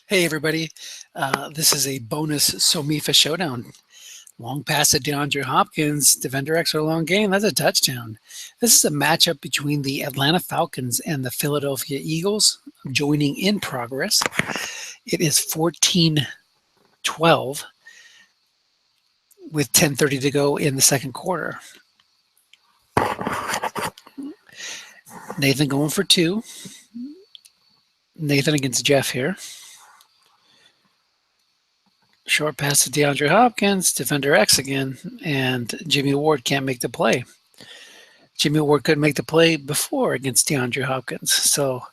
Hey everybody, this is a bonus SOMIFA Showdown. Long pass to DeAndre Hopkins, defender extra long gain, that's a touchdown. This is a matchup between the Atlanta Falcons and the Philadelphia Eagles, joining in progress. It is 14-12 with 10:30 to go in the second quarter. Nathan going for two. Nathan against Jeff here. Short pass to DeAndre Hopkins, defender X again, and Jimmy Ward can't make the play. Jimmy Ward couldn't make the play before against DeAndre Hopkins. So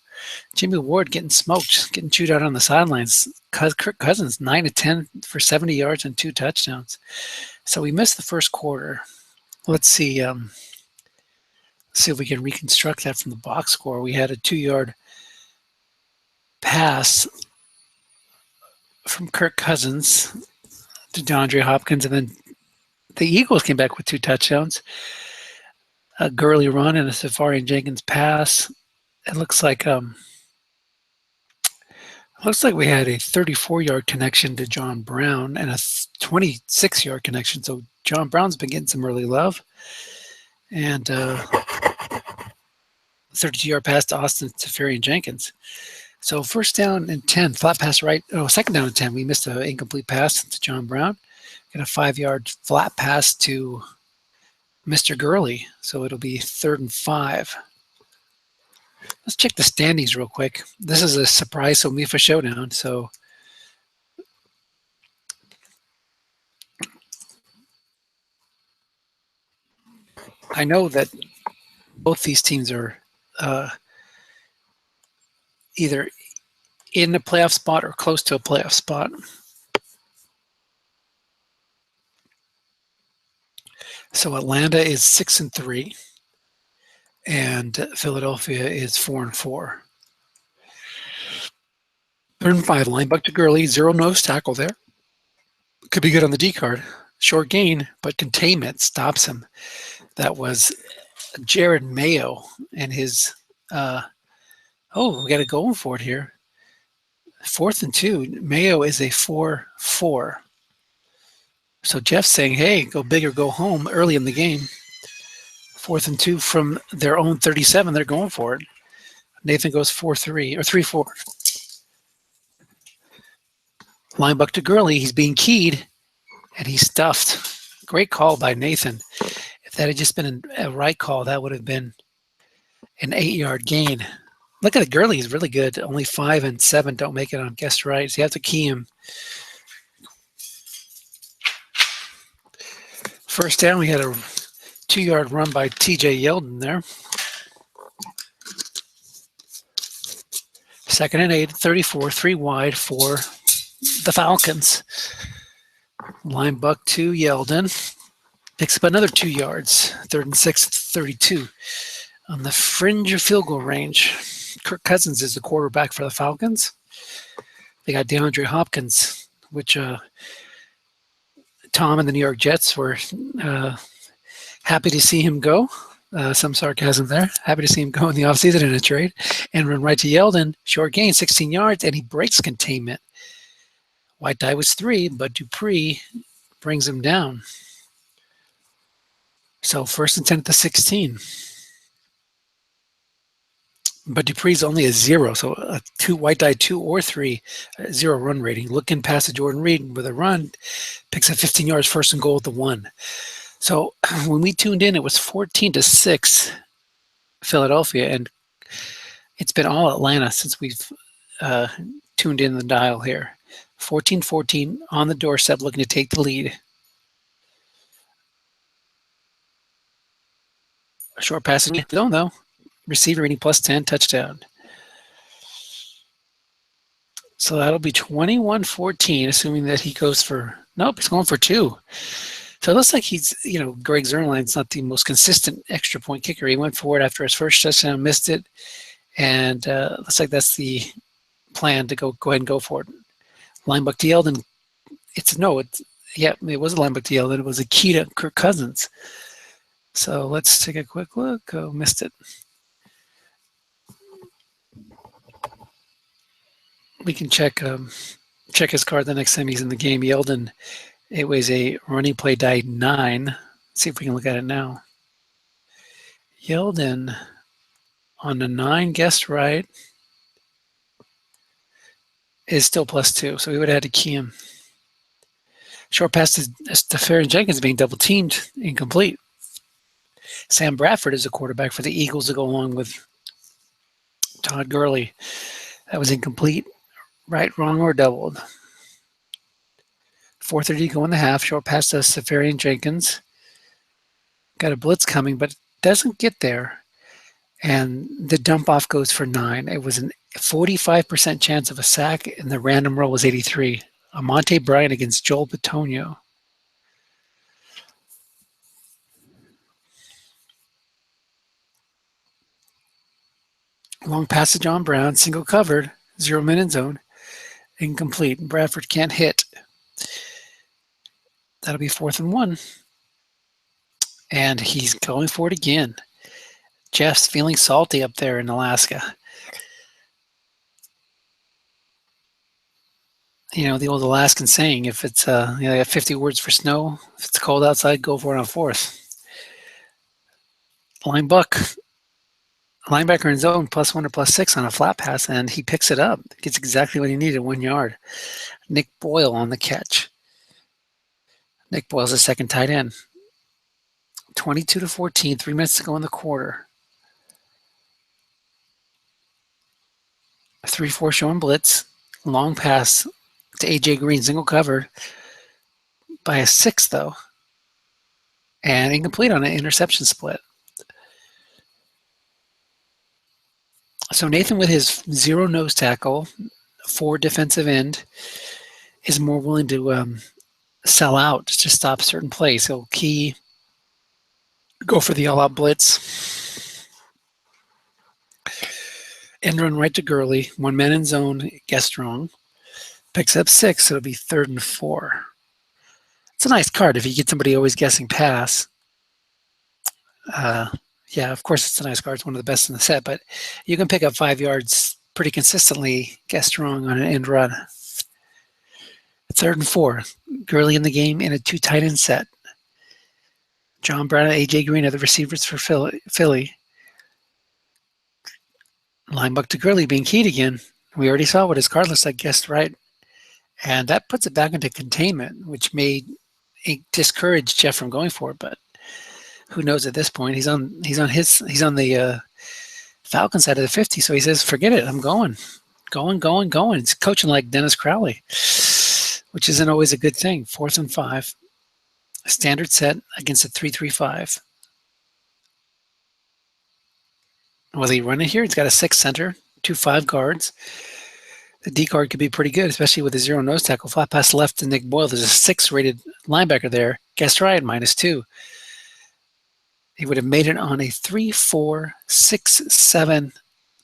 Jimmy Ward getting smoked, getting chewed out on the sidelines. Kirk Cousins, 9 of 10 for 70 yards and 2 touchdowns. So we missed the first quarter. Let's see if we can reconstruct that from the box score. We had a 2-yard pass from Kirk Cousins to DeAndre Hopkins, and then the Eagles came back with 2 touchdowns. A Gurley run and a Safarian Jenkins pass. It looks like we had a 34-yard connection to John Brown and a 26-yard connection. So John Brown's been getting some early love, and 32-yard pass to Austin Safarian Jenkins. So first down and 10, flat pass right. Oh, second down and 10, we missed an incomplete pass to John Brown. Got a 5-yard flat pass to Mr. Gurley. So it'll be 3rd and 5. Let's check the standings real quick. This is a surprise SOMIFA Showdown. So I know that both these teams are either in a playoff spot or close to a playoff spot. So Atlanta is 6-3, and Philadelphia is 4-4. 3rd and 5, linebacker to Gurley, 0 nose tackle there. Could be good on the D card. Short gain, but containment stops him. That was Jared Mayo and his we got to go for it here. 4th and 2. Mayo is a 4-4. So Jeff's saying, hey, go big or go home early in the game. 4th and 2 from their own 37. They're going for it. Nathan goes 4-3 or 3-4. Linebacker to Gurley. He's being keyed, and he's stuffed. Great call by Nathan. If that had just been a right call, that would have been an 8-yard gain. Look at it. Gurley is really good. Only 5 and 7 don't make it on guessed right. So you have to key him. First down, we had a 2-yard run by TJ Yeldon there. 2nd and 8, 34, 3 wide for the Falcons. Line buck to Yeldon. Picks up another 2 yards. 3rd and 6, 32. On the fringe of field goal range. Kirk Cousins is the quarterback for the Falcons. They got DeAndre Hopkins, which Tom and the New York Jets were happy to see him go. Some sarcasm there. Happy to see him go in the offseason in a trade. And run right to Yeldon. Short gain, 16 yards, and he breaks containment. White die was 3, but Dupree brings him down. So 1st and 10 at the 16. But Dupree's only a 0, so a 2 white die 2 or 3, 0 run rating. Looking past to Jordan Reed with a run, picks up 15 yards, 1st and goal at the 1. So when we tuned in, it was 14-6 Philadelphia, and it's been all Atlanta since we've tuned in the dial here. 14-14 on the doorstep, looking to take the lead. A short pass in the zone, though. Receiver rating +10, touchdown. So that'll be 21-14, assuming that he goes for, nope, he's going for 2. So it looks like he's, Greg Zerline's not the most consistent extra point kicker. He went for it after his first touchdown, missed it, and looks like that's the plan to go ahead and go for it. Linebacker to Yeldon, it was a linebacker to Yeldon. It was a key to Kirk Cousins. So let's take a quick look. Oh, missed it. We can check his card the next time he's in the game. Yeldon, it was a running play die 9. Let's see if we can look at it now. Yeldon on the 9 guessed right is still +2, so we would have had to key him. Short pass to Ferry Jenkins being double teamed, incomplete. Sam Bradford is a quarterback for the Eagles to go along with Todd Gurley. That was incomplete. Right, wrong, or doubled. 4:30 go in the half. Short pass to Safarian Jenkins. Got a blitz coming, but doesn't get there. And the dump off goes for 9. It was a 45% chance of a sack, and the random roll was 83. Amonte Bryant against Joel Bitonio. Long pass to John Brown, single covered, 0 in zone, incomplete. Bradford can't hit. That'll be 4th and 1. And he's going for it again. Jeff's feeling salty up there in Alaska. You know, the old Alaskan saying, if it's, they have 50 words for snow. If it's cold outside, go for it on 4th. Linebacker in zone, +1 or +6 on a flat pass, and he picks it up. Gets exactly what he needed, 1 yard. Nick Boyle on the catch. Nick Boyle's the second tight end. 22-14, 3 minutes to go in the quarter. 3-4 showing blitz. Long pass to A.J. Green, single covered by a 6, though. And incomplete on an interception split. So Nathan, with his 0 nose tackle, 4 defensive end, is more willing to sell out to stop certain plays. He'll go for the all-out blitz. End run right to Gurley. 1 man in zone, guessed wrong. Picks up 6, so it'll be 3rd and 4. It's a nice card if you get somebody always guessing pass. Yeah, of course it's a nice card. It's one of the best in the set, but you can pick up 5 yards pretty consistently, guessed wrong on an end run. 3rd and 4. Gurley in the game in a 2 tight end set. John Brown and A.J. Green are the receivers for Philly. Linebacker to Gurley being keyed again. We already saw what his card looks like, guessed right. And that puts it back into containment, which may discourage Jeff from going for it, but who knows at this point? He's on the Falcons side of the 50, so he says, forget it, I'm going. He's coaching like Dennis Crowley, which isn't always a good thing. 4th and 5. A standard set against a 3-3-5. Will he run it here? He's got a 6 center, 2 5 guards. The D card could be pretty good, especially with a 0 nose tackle. Flat pass left to Nick Boyle. There's a 6 rated linebacker there. Guessed right, -2. He would have made it on a 3, 4, 6, 7,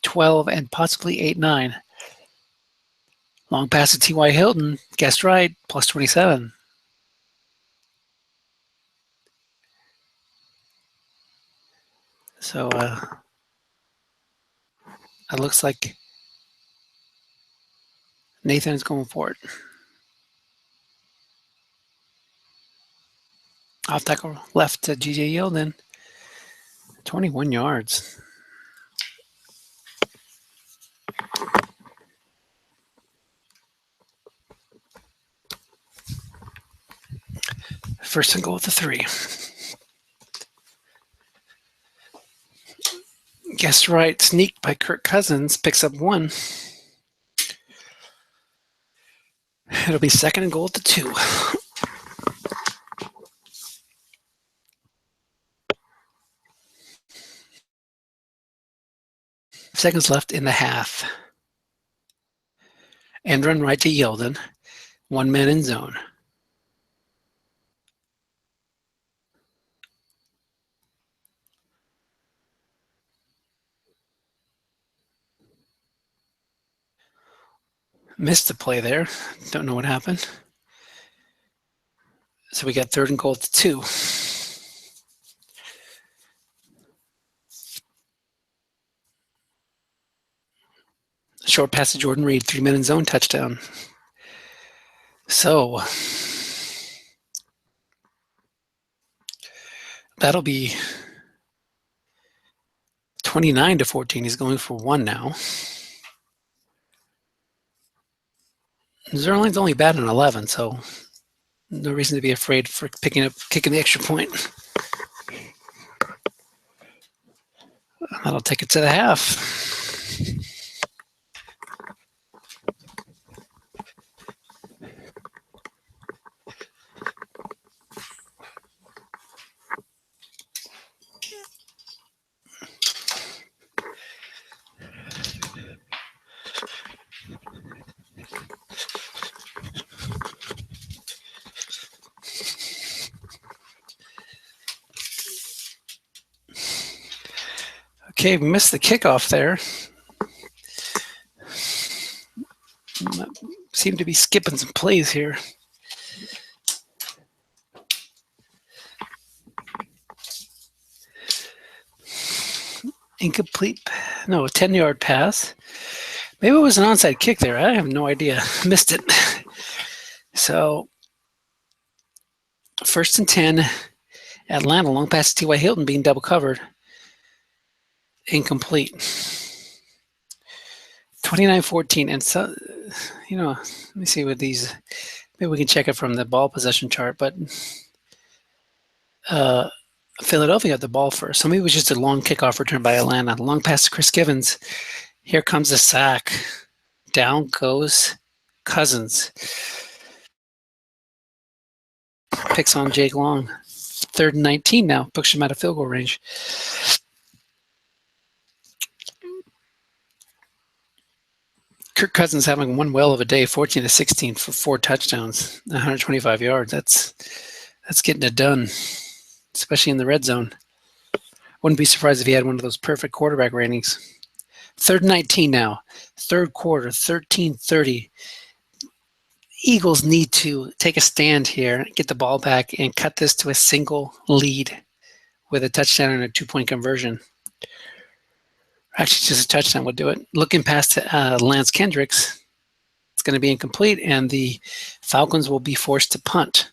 12, and possibly 8, 9. Long pass to T.Y. Hilton. Guessed right, +27. So it looks like Nathan is going for it. Off tackle left to G.J. Yeldon. 21 yards. First and goal at the 3. Guessed right. Sneaked by Kirk Cousins. Picks up 1. It'll be 2nd and goal at the 2. Seconds left in the half. End run right to Yeldon. 1 man in zone. Missed the play there. Don't know what happened. So we got 3rd and goal at the 2. Short pass to Jordan Reed, 3-minute zone touchdown. So that'll be 29-14. He's going for 1 now. Zerline's only batting 11, so no reason to be afraid for kicking the extra point. That'll take it to the half. Okay, we missed the kickoff there. Seem to be skipping some plays here. Incomplete. No, a 10-yard pass. Maybe it was an onside kick there. I have no idea. Missed it. So, 1st and 10. Atlanta, long pass to T.Y. Hilton being double covered. Incomplete. 29-14. And so, let me see with these. Maybe we can check it from the ball possession chart. But Philadelphia got the ball first. So maybe it was just a long kickoff return by Atlanta. Long pass to Chris Givens. Here comes the sack. Down goes Cousins. Picks on Jake Long. 3rd and 19 now. Puts him out of field goal range. Kirk Cousins having one whale of a day, 14-16 for 4 touchdowns, 125 yards. That's getting it done, especially in the red zone. Wouldn't be surprised if he had one of those perfect quarterback ratings. 3rd and 19 now. 3rd quarter, 13-30. Eagles need to take a stand here, get the ball back, and cut this to a single lead with a touchdown and a 2-point conversion. Actually, just a touchdown would do it. Looking past Lance Kendricks, it's going to be incomplete, and the Falcons will be forced to punt.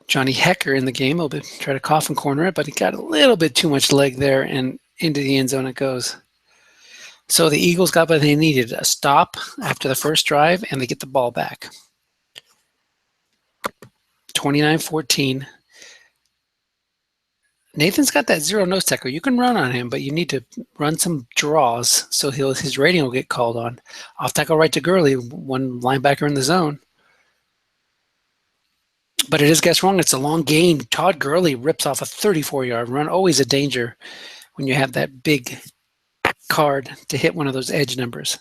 Johnny Hecker in the game. He'll try to coffin corner it, but he got a little bit too much leg there, and into the end zone it goes. So the Eagles got what they needed, a stop after the first drive, and they get the ball back. 29-14. Nathan's got that zero nose tackle. You can run on him, but you need to run some draws so his rating will get called on. Off tackle right to Gurley, one linebacker in the zone. But it is guess wrong. It's a long gain. Todd Gurley rips off a 34-yard run. Always a danger when you have that big card to hit one of those edge numbers.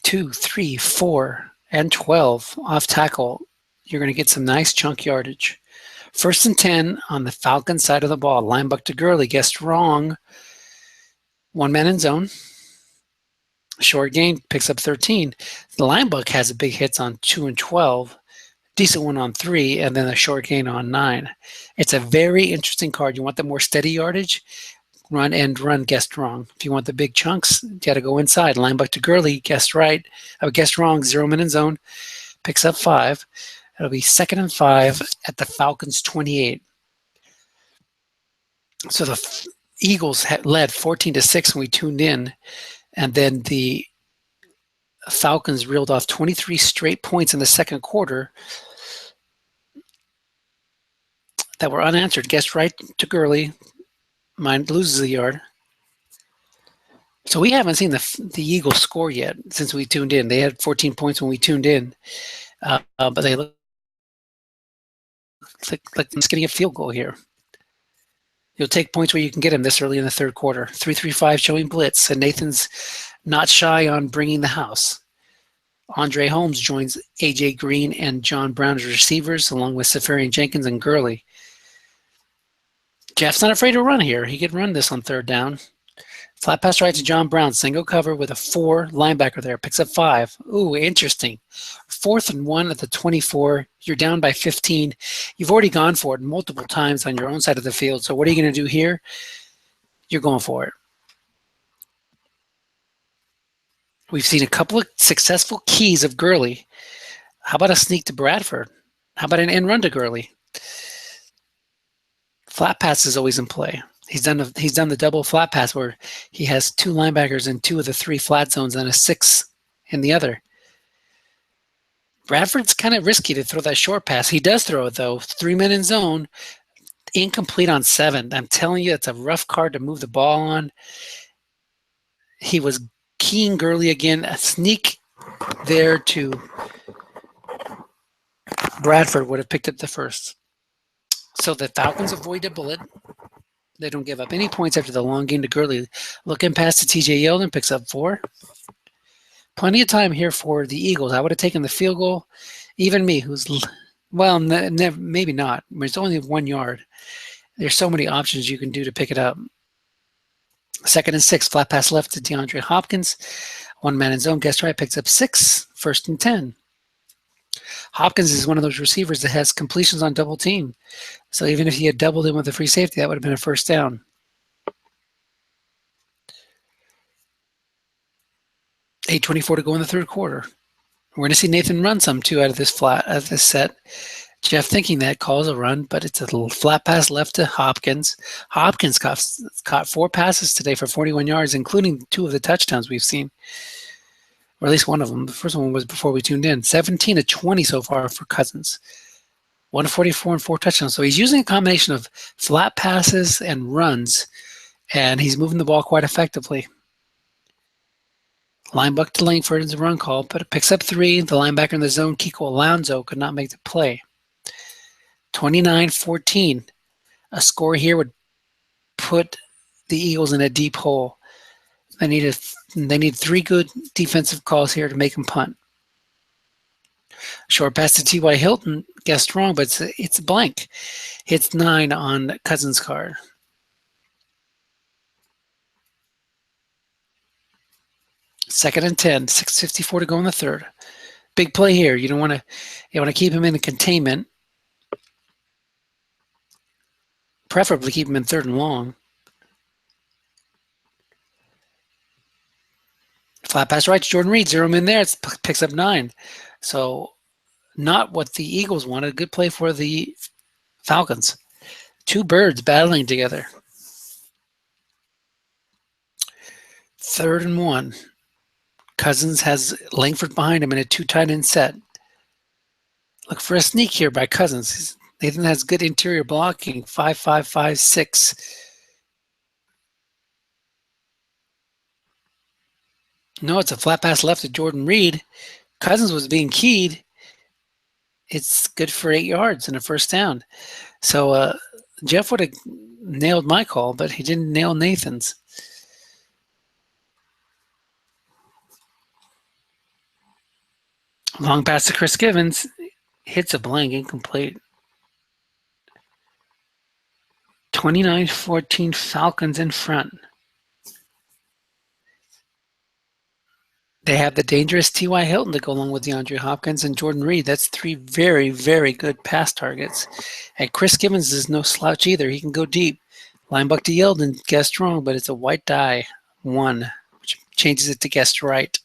2, 3, 4, and 12 off tackle. You're going to get some nice chunk yardage. 1st and 10 on the Falcons side of the ball. Linebacker to Gurley. Guessed wrong. 1 man in zone. Short gain, picks up 13. The linebacker has a big hits on 2 and 12. Decent one on 3, and then a short gain on 9. It's a very interesting card. You want the more steady yardage? Run and run, guessed wrong. If you want the big chunks, you got to go inside. Linebacker to Gurley, guessed right. Guessed wrong, 0 man in zone. Picks up 5. It'll be 2nd and 5 at the Falcons 28. So the Eagles led 14-6 when we tuned in, and then the Falcons reeled off 23 straight points in the second quarter that were unanswered. Guessed right to Gurley. Mine loses a yard. So we haven't seen the Eagles score yet since we tuned in. They had 14 points when we tuned in, but they look like it's getting a field goal here. You'll take points where you can get them this early in the third quarter. 3-3-5 showing blitz, and Nathan's not shy on bringing the house. Andre Holmes joins A.J. Green and John Brown as receivers, along with Safarian Jenkins and Gurley. Jeff's not afraid to run here. He could run this on 3rd down. Flat pass right to John Brown, single cover with a 4 linebacker there, picks up 5. Ooh, interesting. 4th and 1 at the 24. You're down by 15. You've already gone for it multiple times on your own side of the field. So what are you going to do here? You're going for it. We've seen a couple of successful keys of Gurley. How about a sneak to Bradford? How about an end run to Gurley? Flat pass is always in play. He's done the double flat pass where he has 2 linebackers in 2 of the 3 flat zones and a 6 in the other. Bradford's kind of risky to throw that short pass. He does throw it though. 3 men in zone, incomplete on 7. I'm telling you, it's a rough card to move the ball on. He was keying Gurley again. A sneak there to Bradford would have picked up the first. So the Falcons avoid a bullet. They don't give up any points after the long game to Gurley. Looking past to TJ Yeldon, picks up 4. Plenty of time here for the Eagles. I would have taken the field goal. Even me, who's, well, maybe not. It's only 1 yard. There's so many options you can do to pick it up. 2nd and 6, flat pass left to DeAndre Hopkins. 1 man in zone, guest right, picks up 6. 1st and 10. Hopkins is one of those receivers that has completions on double team. So even if he had doubled him with a free safety, that would have been a first down. 8:24 to go in the 3rd quarter. We're going to see Nathan run some too out of this set. Jeff thinking that calls a run, but it's a little flat pass left to Hopkins. Hopkins caught 4 passes today for 41 yards, including 2 of the touchdowns we've seen. Or at least one of them. The first one was before we tuned in. 17 to 20 so far for Cousins. 144 and 4 touchdowns. So he's using a combination of flat passes and runs, and he's moving the ball quite effectively. Linebacker to Langford is a run call, but it picks up 3. The linebacker in the zone, Kiko Alonso, could not make the play. 29-14. A score here would put the Eagles in a deep hole. They need 3 good defensive calls here to make them punt. Short pass to T.Y. Hilton, guessed wrong, but it's a blank. Hits 9 on Cousins' card. Second and 10, 6:54 to go in the 3rd. Big play here. You want to keep him in the containment. Preferably keep him in 3rd and long. Flat pass right to Jordan Reed. 0 men there. It picks up 9. So not what the Eagles wanted. Good play for the Falcons. 2 birds battling together. 3rd and 1. Cousins has Langford behind him in a 2 tight end set. Look for a sneak here by Cousins. Nathan has good interior blocking. 5.5, 5.6. No, it's a flat pass left to Jordan Reed. Cousins was being keyed. It's good for 8 yards and a first down. So Jeff would have nailed my call, but he didn't nail Nathan's. Long pass to Chris Givens. Hits a blank, incomplete. 29-14 Falcons in front. They have the dangerous T.Y. Hilton to go along with DeAndre Hopkins and Jordan Reed. That's 3 very, very good pass targets. And Chris Givens is no slouch either. He can go deep. Linebacker to Yeldon, guessed wrong, but it's a white die 1, which changes it to guessed right.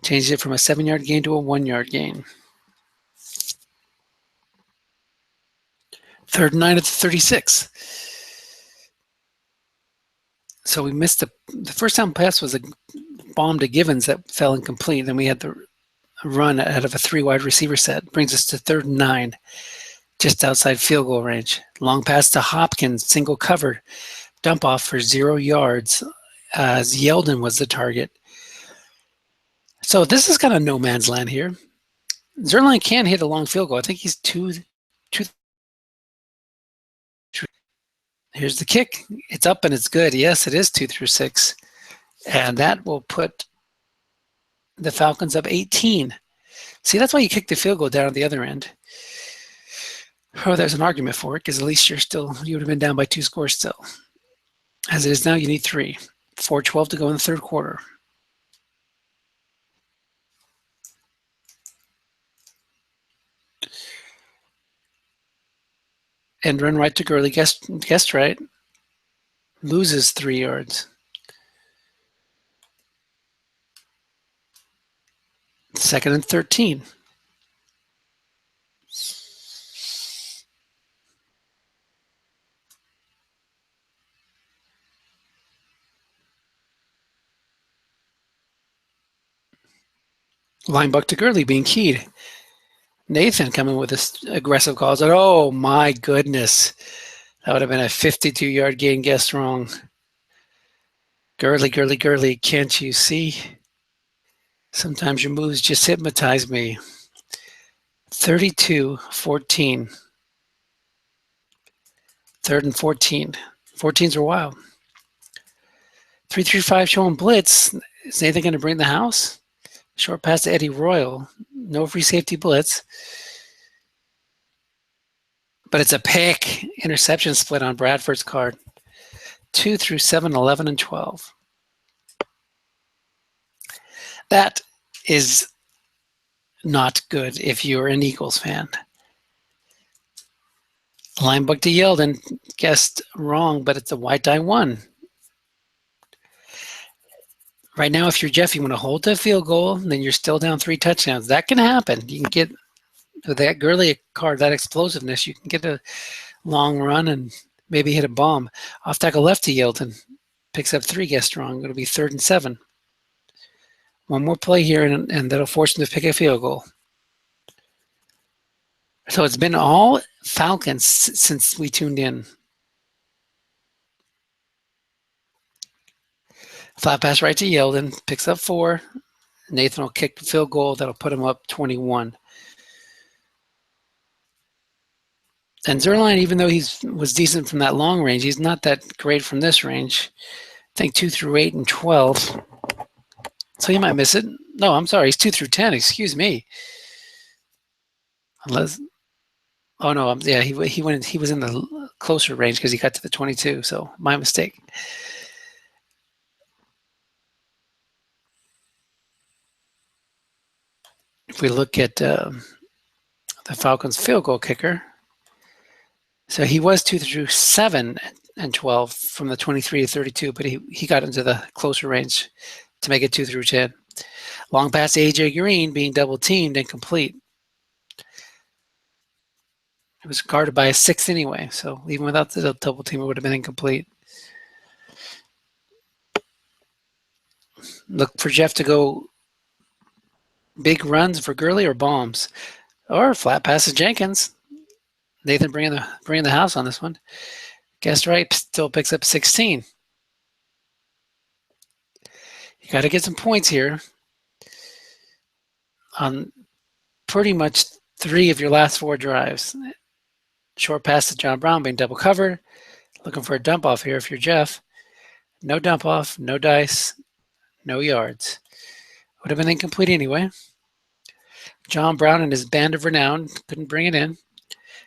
Changes it from a 7-yard gain to a 1-yard gain. 3rd and 9 at the 36. So we missed the first down pass was a bomb to Givens that fell incomplete. Then we had the run out of a 3 wide receiver set. Brings us to 3rd and 9, just outside field goal range. Long pass to Hopkins, single cover. Dump off for 0 yards as Yeldon was the target. So this is kind of no man's land here. Zerline can hit a long field goal. I think he's 2. Here's the kick. It's up and it's good. Yes, it is 2 through 6. And that will put the Falcons up 18. See, that's why you kick the field goal down at the other end. Oh, there's an argument for it, because at least you would have been down by 2 scores still. As it is now, you need 3. 4:12 to go in the third quarter. And run right to Gurley. Guessed right. Loses 3 yards. Second and 13. Line buck to Gurley being keyed. Nathan coming with this aggressive calls. Oh my goodness. That would have been a 52-yard gain guessed wrong. Gurley, can't you see? Sometimes your moves just hypnotize me. 32-14. Third and 14. 14s are wild. 3-3-5 showing blitz. Is Nathan going to bring the house? Short pass to Eddie Royal. No free safety blitz. But it's a pick. Interception split on Bradford's card. 2 through 7, 11, and 12. That is not good if you're an Eagles fan. Line book to Yeldon. Guessed wrong, but it's a white die 1. Right now, if you're Jeff, you want to hold the field goal, then you're still down 3 touchdowns. That can happen. You can get with that Gurley card, that explosiveness, you can get a long run and maybe hit a bomb. Off tackle left to Yeldon. Picks up 3, guessed wrong. It'll be 3rd and 7. One more play here, and that'll force him to pick a field goal. So it's been all Falcons since we tuned in. Flat pass right to Yeldon, picks up 4. Nathan will kick the field goal. That'll put him up 21. And Zerline, even though he was decent from that long range, he's not that great from this range. I think 2 through 8 and 12. So you might miss it. No, I'm sorry. He's 2 through 10. Excuse me. Unless, oh no, yeah, he was in the closer range because he got to the 22. So my mistake. If we look at the Falcons field goal kicker, so he was 2 through 7 and 12 from the 23 to 32, but he got into the closer range to make it 2 through 10. Long pass to AJ Green being double teamed and complete. It was guarded by a 6 anyway, so even without the double team, it would have been incomplete. Look for Jeff to go big runs for Gurley or bombs, or flat pass to Jenkins. Nathan bringing the house on this one. Guessed right, still picks up 16. You got to get some points here on pretty much 3 of your last 4 drives. Short pass to John Brown being double covered. Looking for a dump off here if you're Jeff. No dump off, no dice, no yards. Would have been incomplete anyway. John Brown and his band of renown couldn't bring it in.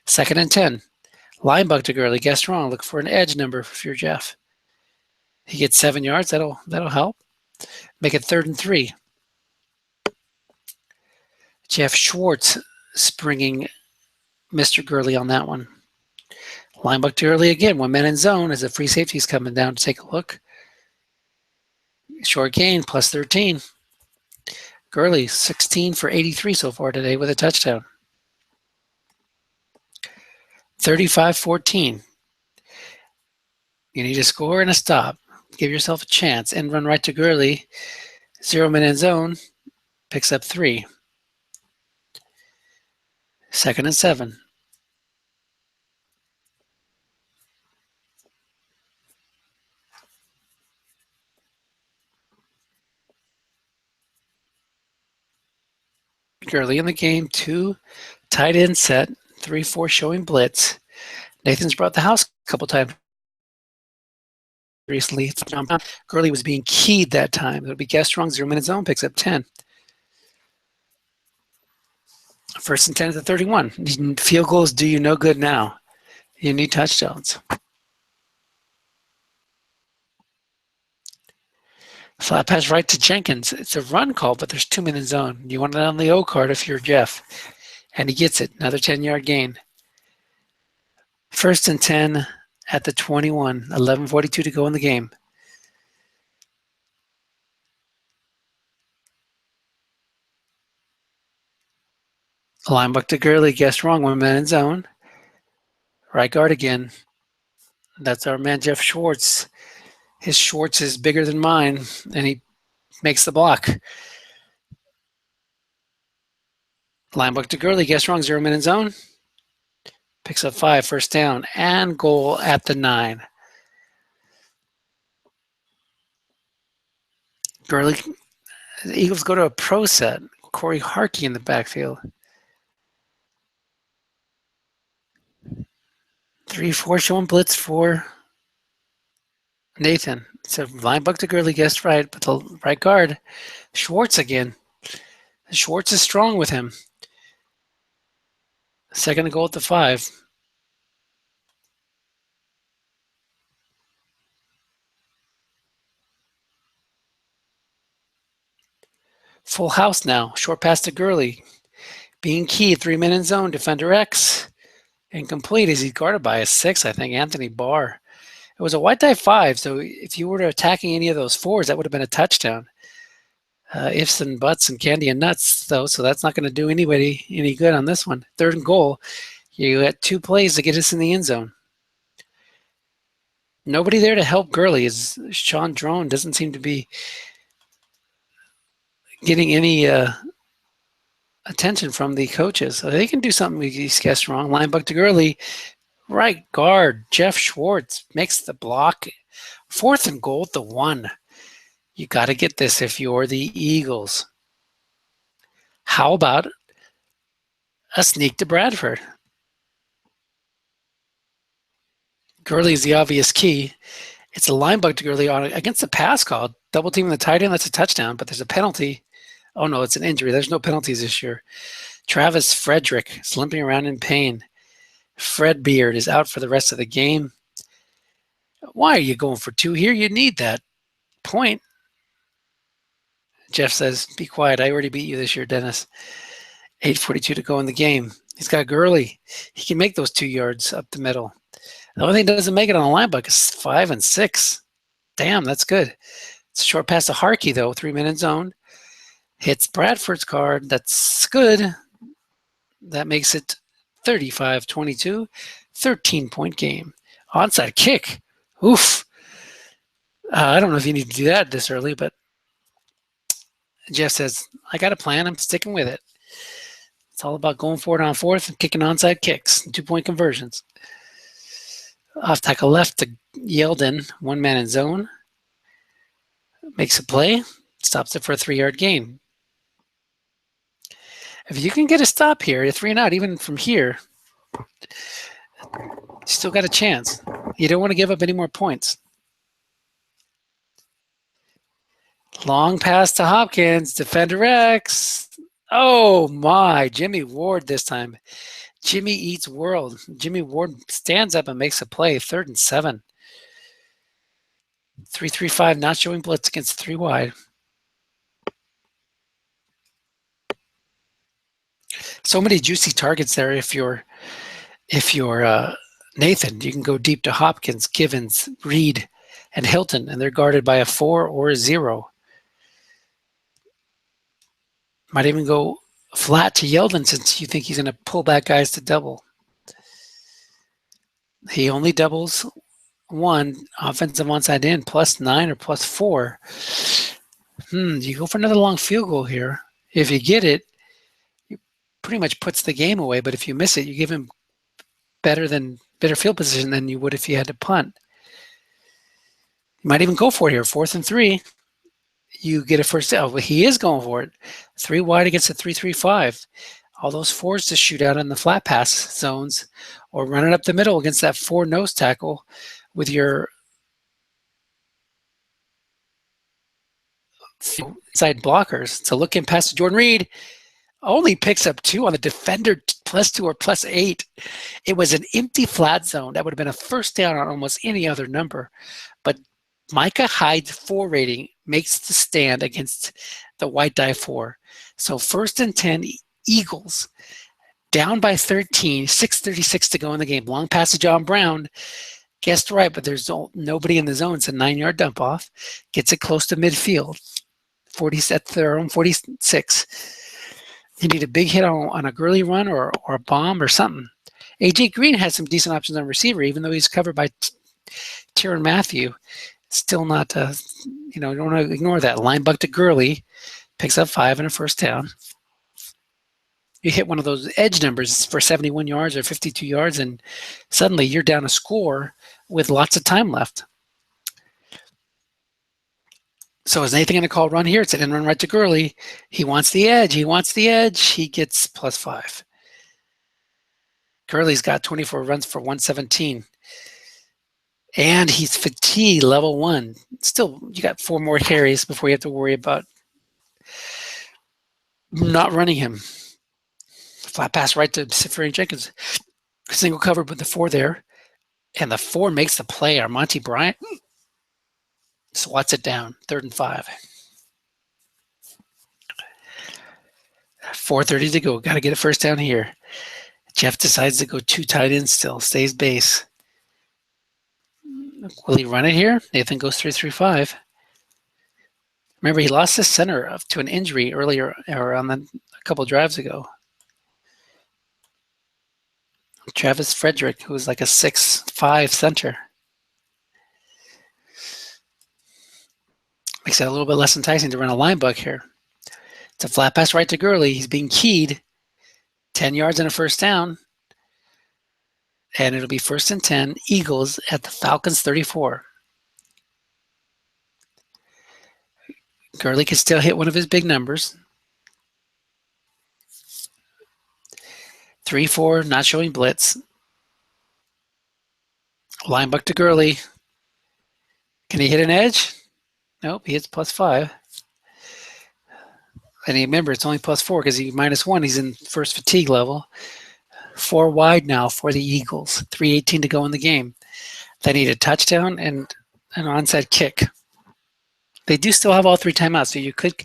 2nd and 10. Line buck to Gurley. Guessed wrong. Look for an edge number if you're Jeff. He gets 7 yards. That'll help. Make it 3rd and 3. Jeff Schwartz springing Mr. Gurley on that one. Line buck to Gurley again. 1 man in zone as the free safety's coming down to take a look. Short gain, plus 13. Gurley, 16 for 83 so far today with a touchdown. 35-14. You need a score and a stop. Give yourself a chance and run right to Gurley. 0 man in zone. Picks up 3. 2nd and 7. Gurley in the game. 2 tight end set. 3-4 showing blitz. Nathan's brought the house a couple times recently. Gurley was being keyed that time. It'll be guessed wrong. 0 minute zone picks up 10. 1st and 10 at the 31. Field goals do you no good now. You need touchdowns. Flat pass right to Jenkins. It's a run call, but there's 2 men in zone. You want it on the O card if you're Jeff. And he gets it. Another 10-yard gain. 1st and 10 at the 21. 11:42 to go in the game. Linebacker to Gurley. Guessed wrong. 1 man in zone. Right guard again. That's our man, Jeff Schwartz. His Schwartz is bigger than mine, and he makes the block. Linebacker to Gurley. Guessed wrong. 0 man in zone. Picks up 5. 1st down and goal at the 9. Gurley. The Eagles go to a pro set. Corey Harkey in the backfield. 3-4 showing blitz for Nathan. So linebacker to Gurley, guessed right, but the right guard, Schwartz again. Schwartz is strong with him. 2nd and goal at the 5. Full house now. Short pass to Gurley. Being key, 3 men in zone. Defender X. Incomplete as he's guarded by a 6, I think, Anthony Barr. It was a white die 5, so if you were attacking any of those 4s, that would have been a touchdown. Ifs and buts and candy and nuts, though, so that's not going to do anybody any good on this one. 3rd and goal. You had 2 plays to get us in the end zone. Nobody there to help Gurley. As Sean Drone doesn't seem to be getting any attention from the coaches. So they can do something he's guessed wrong. Linebacker to Gurley. Right guard, Jeff Schwartz makes the block. 4th and goal at the 1. You got to get this if you're the Eagles. How about a sneak to Bradford? Gurley is the obvious key. It's a linebacker to Gurley on against the pass call. Double teaming the tight end, that's a touchdown, but there's a penalty. Oh no, it's an injury. There's no penalties this year. Travis Frederick is limping around in pain. Fred Beard is out for the rest of the game. Why are you going for 2 here? You need that point. Jeff says, be quiet. I already beat you this year, Dennis. 8:42 to go in the game. He's got Gurley. He can make those 2 yards up the middle. The only thing that doesn't make it on a linebacker is 5 and 6. Damn, that's good. It's a short pass to Harkey, though. 3 men in zone. Hits Bradford's card. That's good. That makes it 35-22. 13-point game. Onside kick. Oof. I don't know if you need to do that this early, but Jeff says, I got a plan. I'm sticking with it. It's all about going for it on 4th and kicking onside kicks and 2-point conversions. Off tackle left to Yeldon. 1 man in zone. Makes a play. Stops it for a 3-yard gain. If you can get a stop here, a 3 and out, even from here, you still got a chance. You don't want to give up any more points. Long pass to Hopkins. Defender X. Oh, my. Jimmy Ward this time. Jimmy eats world. Jimmy Ward stands up and makes a play. 3rd and 7. 3-3-5, not showing blitz against 3 wide. So many juicy targets there if you're Nathan. You can go deep to Hopkins, Givens, Reed, and Hilton, and they're guarded by a 4 or a 0. Might even go flat to Yeldon since you think he's going to pull back guys to double. He only doubles 1 offensive onside in, +9 or +4. You go for another long field goal here. If you get it, it pretty much puts the game away. But if you miss it, you give him better field position than you would if you had to punt. You might even go for it here. 4th and 3. You get a first down. Well, he is going for it. 3 wide against a 3-3-5. All those 4s to shoot out in the flat pass zones or run it up the middle against that 4 nose tackle with your side blockers. It's a look in pass to Jordan Reed. Only picks up 2 on the defender, +2 or +8. It was an empty flat zone. That would have been a first down on almost any other number. But Micah Hyde's 4 rating makes the stand against the white die 4. So 1st and 10, Eagles, down by 13, 6:36 to go in the game. Long pass to John Brown. Guessed right, but there's nobody in the zone. It's a 9-yard dump off. Gets it close to midfield. 40 at their own 46. You need a big hit on a Gurley run or a bomb or something. A.J. Green has some decent options on receiver, even though he's covered by Tyrann Mathieu. Still not, don't want to ignore that. Line buck to Gurley. Picks up 5 and a first down. You hit one of those edge numbers for 71 yards or 52 yards, and suddenly you're down a score with lots of time left. So is Nathan going to call run here? It's an in run right to Gurley. He wants the edge. He gets +5. Gurley's got 24 runs for 117. And he's fatigue level 1. Still, you got 4 more carries before you have to worry about not running him. Flat pass right to Seferian Jenkins. Single covered with the 4 there. And the 4 makes the play. Armonte Bryant swats it down. 3rd and 5. 4:30 to go. Got to get a first down here. Jeff decides to go 2 tight ends still. Stays base. Will he run it here? Nathan goes 3-3-5. Remember, he lost his center to an injury earlier, or a couple drives ago. Travis Frederick, who was like a 6'5" center. Makes it a little bit less enticing to run a line buck here. It's a flat pass right to Gurley. He's being keyed. 10 yards and a first down. And it'll be 1st and 10, Eagles at the Falcons 34. Gurley can still hit one of his big numbers. 3-4, not showing blitz. Line buck to Gurley. Can he hit an edge? Nope, he hits +5. And remember, it's only +4 because he's -1. He's in first fatigue level. 4 wide now for the Eagles. 3:18 to go in the game. They need a touchdown and an onside kick. They do still have all 3 timeouts, so you could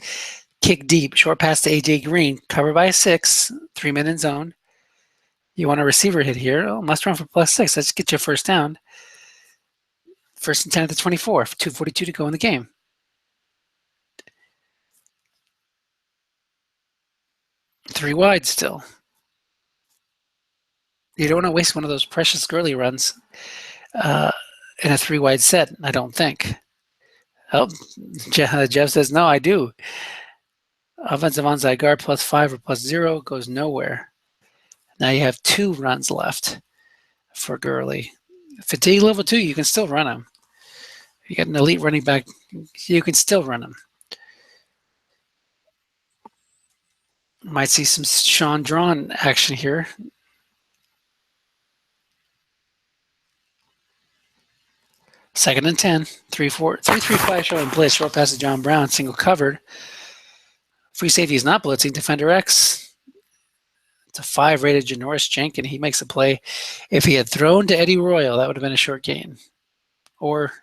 kick deep. Short pass to A.J. Green, covered by a 6, 3-minute zone. You want a receiver hit here. Oh, must run for +6. Let's get you a first down. 1st and 10 at the 24. 2:42 to go in the game. Three wide still. You don't want to waste one of those precious Gurley runs in a 3 wide set, I don't think. Oh, Jeff says, no, I do. Offensive onside guard +5 or +0 goes nowhere. Now you have 2 runs left for Gurley. Fatigue level 2, you can still run him. You got an elite running back, you can still run him. Might see some Sean Drawn action here. Second and 10, 3-3-5 showing blitz. Short pass to John Brown, single covered. Free safety is not blitzing. Defender X. It's a 5 rated Janoris Jenkins. He makes a play. If he had thrown to Eddie Royal, that would have been a short gain. Or,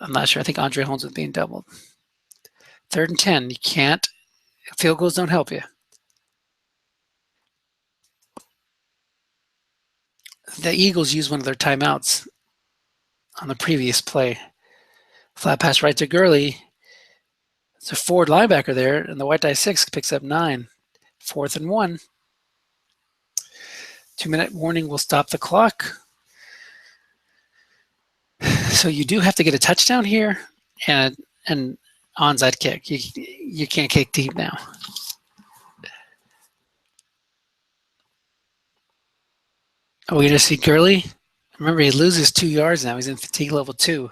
I'm not sure. I think Andre Holmes was being doubled. 3rd and 10. You can't. Field goals don't help you. The Eagles used one of their timeouts on the previous play. Flat pass right to Gurley. It's a forward linebacker there, and the white die 6 picks up 9. 4th and 1. 2-minute warning will stop the clock. So you do have to get a touchdown here and an onside kick. You can't kick deep now. Are we going to see Gurley? Remember, he loses 2 yards now. He's in fatigue level 2.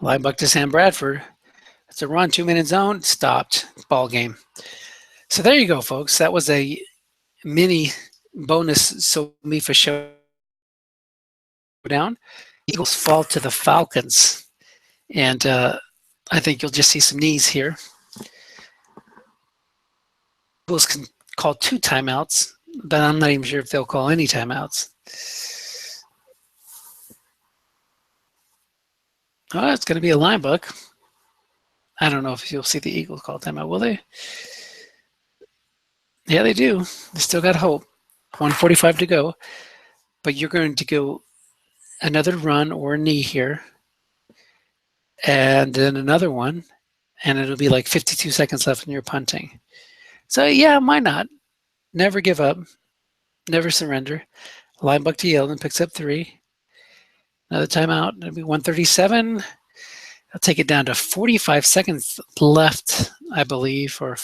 Line buck to Sam Bradford. It's a run, 2-minute zone, stopped. Ball game. So there you go, folks. That was a mini bonus SOMIFA showdown. Eagles fall to the Falcons. And I think you'll just see some knees here. Eagles can call 2 timeouts but I'm not even sure if they'll call any timeouts. Oh, it's going to be a line book. I don't know if you'll see the Eagles call timeout, will they? Yeah, they do. They still got hope. 1:45 to go. But you're going to go another run or a knee here, and then another one, and it'll be like 52 seconds left when you're punting. So, yeah, why not? Never give up. Never surrender. Line buck to Yeldon picks up 3. Another timeout. It'll be 1:37. I'll take it down to 45 seconds left, I believe, or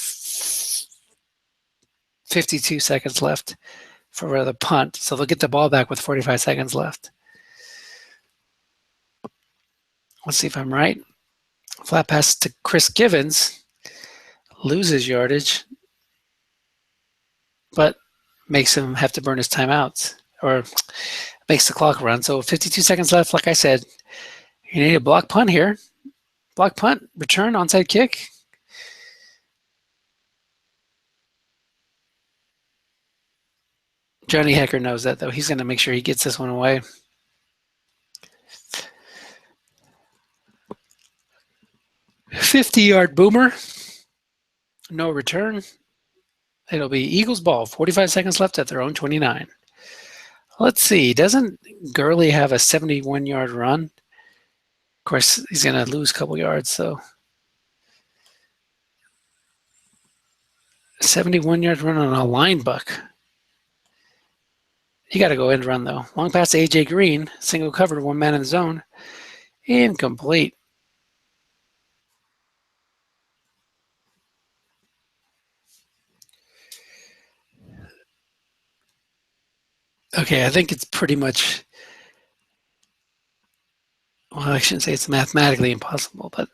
52 seconds left for the punt. So they'll get the ball back with 45 seconds left. Let's see if I'm right. Flat pass to Chris Givens. Loses yardage, but makes him have to burn his timeouts, or makes the clock run. So 52 seconds left. Like I said, you need a block punt here. Block punt, return, onside kick. Johnny Hecker knows that, though. He's going to make sure he gets this one away. $50-yard boomer. No return. It'll be Eagles ball. 45 seconds left at their own 29. Let's see. Doesn't Gurley have a 71-yard run? Of course, he's going to lose a couple yards, so 71-yard run on a line buck. You got to go end run, though. Long pass to A.J. Green. Single covered, one man in the zone. Incomplete. Okay, I think it's pretty much, well, I shouldn't say it's mathematically impossible, but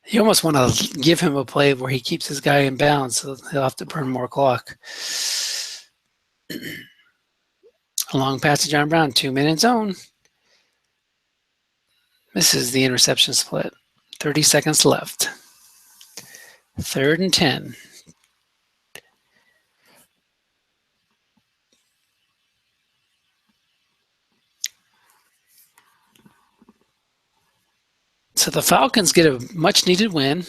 you almost want to give him a play where he keeps his guy in bounds, so he'll have to burn more clock. A long pass to John Brown, 2-minute zone. Misses the interception split. 30 seconds left. 3rd and 10. So the Falcons get a much-needed win.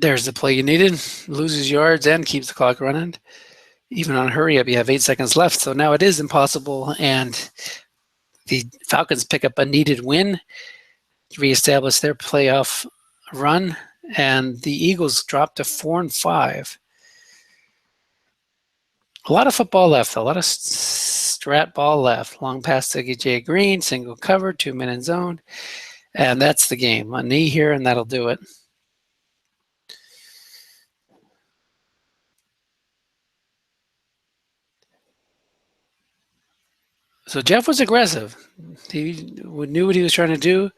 There's the play you needed. Loses yards and keeps the clock running. Even on hurry up, you have 8 seconds left. So now it is impossible, and the Falcons pick up a needed win to reestablish their playoff run, and the Eagles drop to 4-5. A lot of football left, a lot of strat ball left. Long pass to Jay Green, single cover, 2-minute zone, and that's the game. A knee here, and that'll do it. So Jeff was aggressive. He knew what he was trying to do,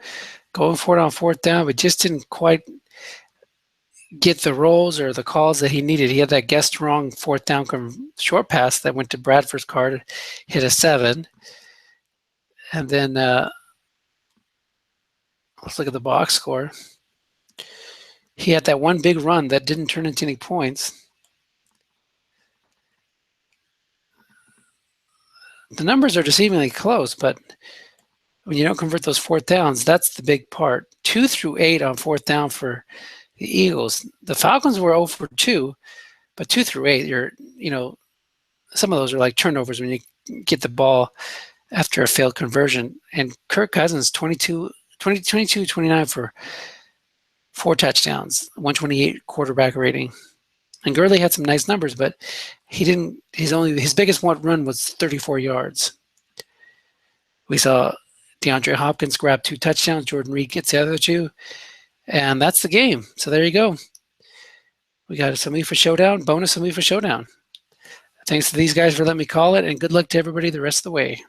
going for it on 4th down, but just didn't quite get the rolls or the calls that he needed. He had that guessed wrong 4th down short pass that went to Bradford's card, hit a 7. And then let's look at the box score. He had that one big run that didn't turn into any points. The numbers are deceivingly close, but when you don't convert those 4th downs, that's the big part. 2 through 8 on 4th down for the Eagles. The Falcons were 0 for 2, but 2 through 8, some of those are like turnovers when you get the ball after a failed conversion. And Kirk Cousins, 22-29 for 4 touchdowns, 128 quarterback rating. And Gurley had some nice numbers, but his biggest run was 34 yards. We saw DeAndre Hopkins grab 2 touchdowns. Jordan Reed gets the other 2. And that's the game. So there you go. We got a SOMIFA Showdown, bonus SOMIFA Showdown. Thanks to these guys for letting me call it, and good luck to everybody the rest of the way.